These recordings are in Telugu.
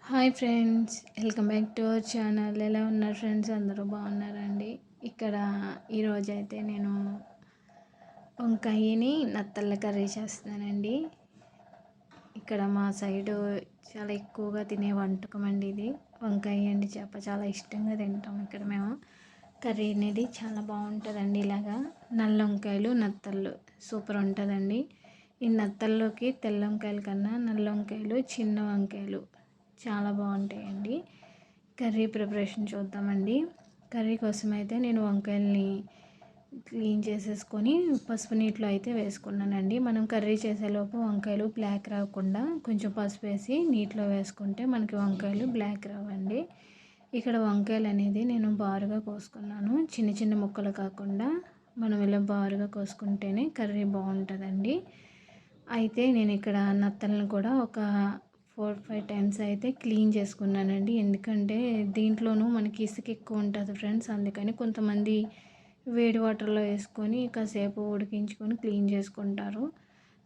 Hi friends, welcome back to our channel. ఎలా ఉన్నారు ఫ్రెండ్స్? అందరూ బాగున్నారండి. ఇక్కడ ఈరోజైతే నేను వంకాయని నత్తళ్ళ కర్రీ చేస్తున్నానండి. ఇక్కడ మా సైడు చాలా ఎక్కువగా తినే వంటకం అండి ఇది. వంకాయ అండి చేప చాలా ఇష్టంగా తింటాం ఇక్కడ మేము. కర్రీ అనేది చాలా బాగుంటుందండి. ఇలాగా నల్ల వంకాయలు నత్తళ్ళు సూపర్ ఉంటుందండి. ఈ నత్తల్లోకి తెల్ల వంకాయల కన్నా నల్ల వంకాయలు చిన్న వంకాయలు చాలా బాగుంటాయండి. కర్రీ ప్రిపరేషన్ చూద్దామండి. కర్రీ కోసం అయితే నేను వంకాయల్ని క్లీన్ చేసేసుకొని పసుపు నీటిలో అయితే వేసుకున్నానండి. మనం కర్రీ చేసేలోపు వంకాయలు బ్లాక్ రాకుండా కొంచెం పసుపు వేసి నీటిలో వేసుకుంటే మనకి వంకాయలు బ్లాక్ రావండి. ఇక్కడ వంకాయలు అనేది నేను బారుగా కోసుకున్నాను. చిన్న చిన్న ముక్కలు కాకుండా మనం ఇలా బారుగా కోసుకుంటేనే కర్రీ బాగుంటుందండి. అయితే నేను ఇక్కడ నత్తలను కూడా ఒక 4-5 టైమ్స్ అయితే క్లీన్ చేసుకున్నానండి. ఎందుకంటే దీంట్లోనూ మనకి ఇసుక ఎక్కువ ఉంటుంది ఫ్రెండ్స్. అందుకని కొంతమంది వేడి వాటర్లో వేసుకొని కాసేపు ఉడికించుకొని క్లీన్ చేసుకుంటారు.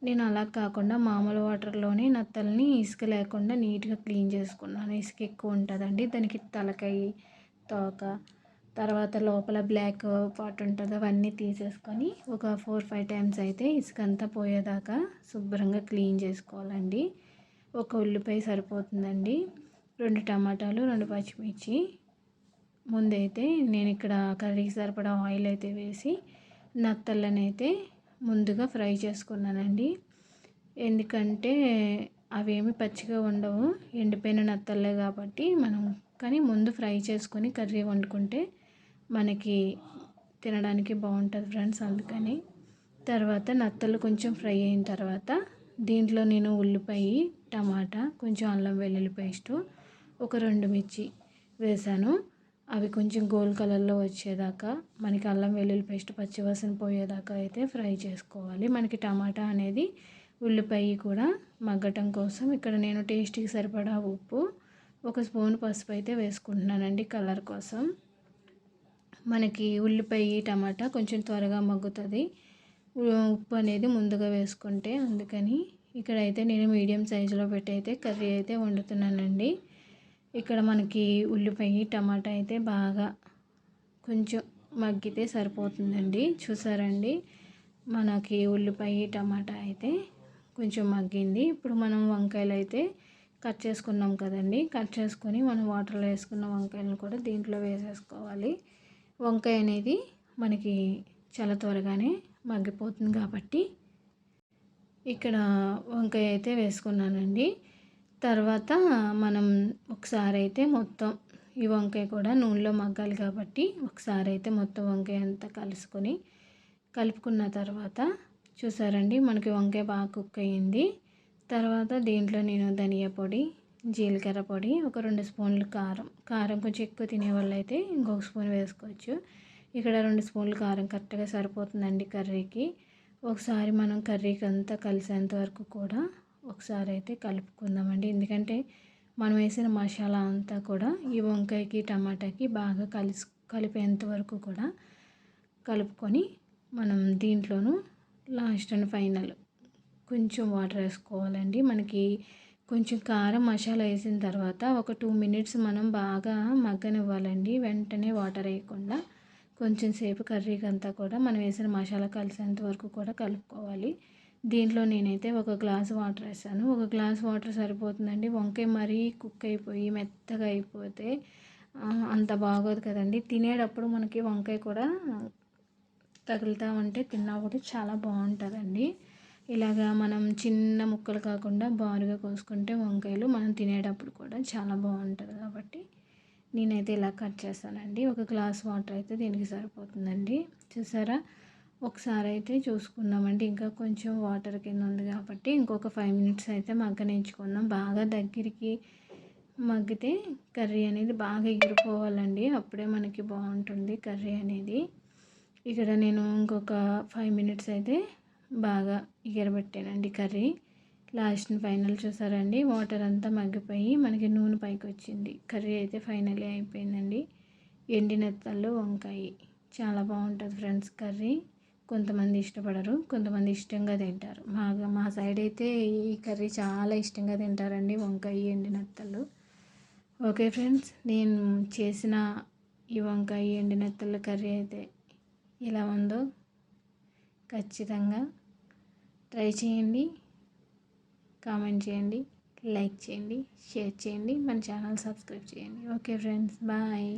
నేను అలా కాకుండా మామూలు వాటర్లోనే నత్తల్ని ఇసుక లేకుండా నీట్గా క్లీన్ చేసుకున్నాను. ఇసుక ఎక్కువ ఉంటుందండి దానికి. తలకాయ, తోక, తర్వాత లోపల బ్లాక్ పార్ట్ ఉంటుంది, అవన్నీ తీసేసుకొని ఒక 4-5 టైమ్స్ అయితే ఇసుక అంతా పోయేదాకా శుభ్రంగా క్లీన్ చేసుకోవాలండి. ఒక ఉల్లిపాయ సరిపోతుందండి. 2 టమాటాలు, 2 పచ్చిమిర్చి. ముందైతే నేను ఇక్కడ కర్రీకి సరిపడా ఆయిల్ అయితే వేసి నత్తళ్ళని అయితే ముందుగా ఫ్రై చేసుకున్నానండి. ఎందుకంటే అవేమి పచ్చిగా ఉండవు, ఎండిపోయిన నత్తళ్ళే కాబట్టి మనం కానీ ముందు ఫ్రై చేసుకొని కర్రీ వండుకుంటే మనకి తినడానికి బాగుంటుంది ఫ్రెండ్స్. అందుకని తర్వాత నత్తలు కొంచెం ఫ్రై అయిన తర్వాత దీంట్లో నేను ఉల్లిపాయ, టమాటా, కొంచెం అల్లం వెల్లుల్లి పేస్టు, ఒక 2 మిర్చి వేసాను. అవి కొంచెం గోల్డ్ కలర్లో వచ్చేదాకా మనకి అల్లం వెల్లుల్లి పేస్ట్ పచ్చివాసన పోయేదాకా అయితే ఫ్రై చేసుకోవాలి. మనకి టమాటా అనేది ఉల్లిపాయ కూడా మగ్గటం కోసం ఇక్కడ నేను టేస్ట్కి సరిపడా ఉప్పు, 1 స్పూన్ పసుపు అయితే వేసుకుంటున్నానండి కలర్ కోసం. మనకి ఉల్లిపాయ టమాటా కొంచెం త్వరగా మగ్గుతుంది ఉప్పు అనేది ముందుగా వేసుకుంటే. అందుకని ఇక్కడైతే నేను మీడియం సైజులో పెట్టి అయితే కర్రీ అయితే వండుతున్నానండి. ఇక్కడ మనకి ఉల్లిపాయ టమాటా అయితే బాగా కొంచెం మగ్గితే సరిపోతుందండి. చూసారండి, మనకి ఉల్లిపాయ టమాటా అయితే కొంచెం మగ్గింది. ఇప్పుడు మనం వంకాయలు అయితే కట్ చేసుకున్నాం కదండి. కట్ చేసుకొని మనం వాటర్లో వేసుకున్న వంకాయలను కూడా దీంట్లో వేసేసుకోవాలి. వంకాయ అనేది మనకి చాలా త్వరగానే మగ్గిపోతుంది కాబట్టి ఇక్కడ వంకాయ అయితే వేసుకున్నానండి. తర్వాత మనం ఒకసారి అయితే మొత్తం ఈ వంకాయ కూడా నూనెలో మగ్గాలి కాబట్టి ఒకసారి అయితే మొత్తం వంకాయ అంతా కలుపుకున్న తర్వాత చూసారండి మనకి వంకాయ బాగా కుక్ అయ్యింది. తర్వాత దీంట్లో నేను ధనియా పొడి, జీలకర్ర పొడి, ఒక 2 స్పూన్లు కారం కొంచెం ఎక్కువ తినేవాళ్ళు అయితే ఇంకొక స్పూన్ వేసుకోవచ్చు. ఇక్కడ 2 స్పూన్లు కారం కరెక్ట్గా సరిపోతుందండి కర్రీకి. ఒకసారి మనం కర్రీకి అంతా కలిసేంత వరకు కూడా ఒకసారి అయితే కలుపుకుందామండి. ఎందుకంటే మనం వేసిన మసాలా అంతా కూడా ఈ వంకాయకి టమాటాకి బాగా కలిపేంత వరకు కూడా కలుపుకొని మనం దీంట్లోనూ లాస్ట్ అండ్ ఫైనల్ కొంచెం వాటర్ వేసుకోవాలండి. మనకి కొంచెం కారం మసాలా వేసిన తర్వాత ఒక 2 మినిట్స్ మనం బాగా మగ్గనివ్వాలండి. వెంటనే వాటర్ వేయకుండా కొంచెం సేపు కర్రీకి అంతా కూడా మనం వేసిన మసాలా కలిసేంత వరకు కూడా కలుపుకోవాలి. దీంట్లో నేనైతే 1 గ్లాస్ వాటర్ వేసాను. 1 గ్లాస్ వాటర్ సరిపోతుందండి. వంకాయ మరీ కుక్ అయిపోయి మెత్తగా అయిపోతే అంత బాగోదు కదండి. తినేటప్పుడు మనకి వంకాయ కూడా తగులుతూ ఉంటే తిన్నా కూడా చాలా బాగుంటుందండి. ఇలాగా మనం చిన్న ముక్కలు కాకుండా బారుగా కోసుకుంటే వంకాయలు మనం తినేటప్పుడు కూడా చాలా బాగుంటుంది కాబట్టి నేనైతే ఇలా కట్ చేస్తానండి. 1 గ్లాస్ వాటర్ అయితే దీనికి సరిపోతుందండి. చూసారా, ఒకసారి అయితే చూసుకుందామండి. ఇంకా కొంచెం వాటర్ కింద ఉంది కాబట్టి ఇంకొక 5 మినిట్స్ అయితే మగ్గనించుకుందాం. బాగా దగ్గరికి మగ్గితే కర్రీ అనేది బాగా ఎగిరిపోవాలండి. అప్పుడే మనకి బాగుంటుంది కర్రీ అనేది. ఇక్కడ నేను ఇంకొక 5 మినిట్స్ అయితే బాగా ఎగరబెట్టానండి కర్రీ. లాస్ట్ ఫైనల్ చూసారండి, వాటర్ అంతా మగ్గిపోయి మనకి నూనె పైకి వచ్చింది. కర్రీ అయితే ఫైనలీ అయిపోయిందండి. ఎండినత్తళ్ళు వంకాయ చాలా బాగుంటుంది ఫ్రెండ్స్ కర్రీ. కొంతమంది ఇష్టపడరు, కొంతమంది ఇష్టంగా తింటారు. మా సైడ్ అయితే ఈ కర్రీ చాలా ఇష్టంగా తింటారండి, వంకాయ ఎండినత్తళ్ళు. ఓకే ఫ్రెండ్స్, నేను చేసిన ఈ వంకాయ ఎండు నెత్తళ్ళ కర్రీ అయితే ఎలా ఉందో ఖచ్చితంగా ట్రై చేయండి, కామెంట్ చేయండి, లైక్ చేయండి, షేర్ చేయండి, మన ఛానల్ సబ్స్క్రైబ్ చేయండి. Okay friends, bye.